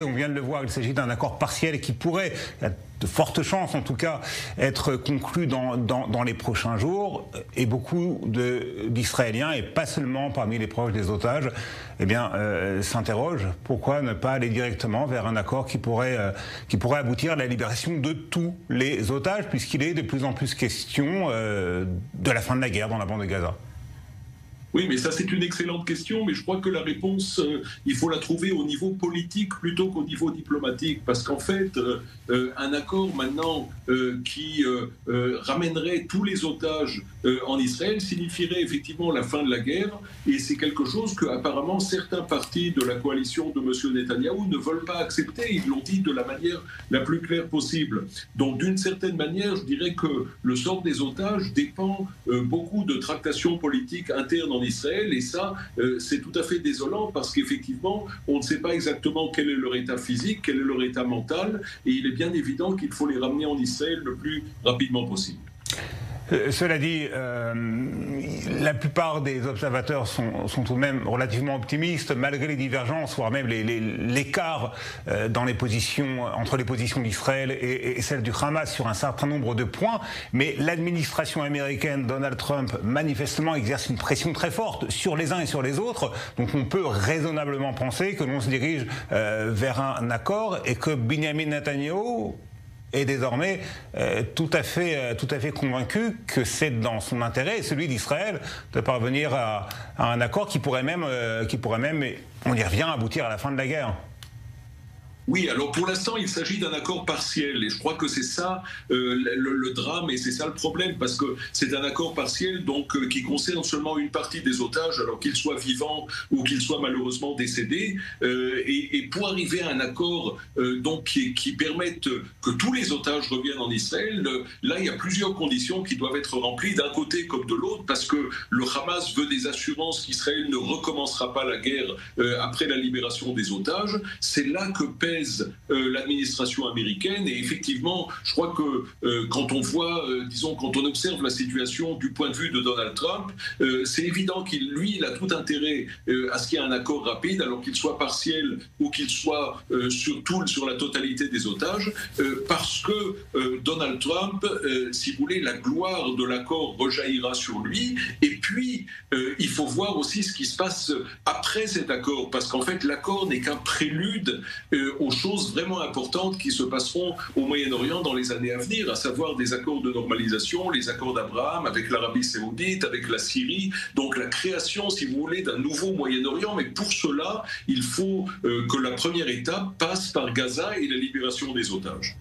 On vient de le voir, il s'agit d'un accord partiel qui pourrait, il y a de fortes chances en tout cas, être conclu dans les prochains jours. Et beaucoup d'Israéliens, et pas seulement parmi les proches des otages, s'interrogent pourquoi ne pas aller directement vers un accord qui pourrait aboutir à la libération de tous les otages, puisqu'il est de plus en plus question de la fin de la guerre dans la bande de Gaza. Oui, mais ça c'est une excellente question, mais je crois que la réponse, il faut la trouver au niveau politique plutôt qu'au niveau diplomatique, parce qu'en fait, un accord maintenant qui ramènerait tous les otages en Israël signifierait effectivement la fin de la guerre, et c'est quelque chose que apparemment certains partis de la coalition de M. Netanyahou ne veulent pas accepter. Ils l'ont dit de la manière la plus claire possible. Donc d'une certaine manière, je dirais que le sort des otages dépend beaucoup de tractations politiques internes en Israël, et ça, c'est tout à fait désolant parce qu'effectivement, on ne sait pas exactement quel est leur état physique, quel est leur état mental, et il est bien évident qu'il faut les ramener en Israël le plus rapidement possible. Cela dit, la plupart des observateurs sont tout de même relativement optimistes, malgré les divergences, voire même l'écart dans les positions, entre les positions d'Israël et celles du Hamas sur un certain nombre de points. Mais l'administration américaine, Donald Trump, manifestement exerce une pression très forte sur les uns et sur les autres. Donc on peut raisonnablement penser que l'on se dirige vers un accord et que Benjamin Netanyahou est désormais tout à fait convaincu que c'est dans son intérêt et celui d'Israël de parvenir à un accord qui pourrait même, on y revient, aboutir à la fin de la guerre. Oui, alors pour l'instant, il s'agit d'un accord partiel, et je crois que c'est ça le drame, et c'est ça le problème, parce que c'est un accord partiel donc qui concerne seulement une partie des otages, alors qu'ils soient vivants ou qu'ils soient malheureusement décédés, et pour arriver à un accord donc qui permette que tous les otages reviennent en Israël, là il y a plusieurs conditions qui doivent être remplies d'un côté comme de l'autre, parce que le Hamas veut des assurances qu'Israël ne recommencera pas la guerre après la libération des otages. C'est là que pèse l'administration américaine, et effectivement je crois que quand on voit, disons quand on observe la situation du point de vue de Donald Trump, c'est évident qu'il a tout intérêt à ce qu'il y ait un accord rapide, alors qu'il soit partiel ou qu'il soit sur la totalité des otages, parce que Donald Trump, si vous voulez, la gloire de l'accord rejaillira sur lui, et puis il faut voir aussi ce qui se passe après cet accord, parce qu'en fait l'accord n'est qu'un prélude aux choses vraiment importantes qui se passeront au Moyen-Orient dans les années à venir, à savoir des accords de normalisation, les accords d'Abraham avec l'Arabie Saoudite, avec la Syrie, donc la création, si vous voulez, d'un nouveau Moyen-Orient. Mais pour cela, il faut que la première étape passe par Gaza et la libération des otages.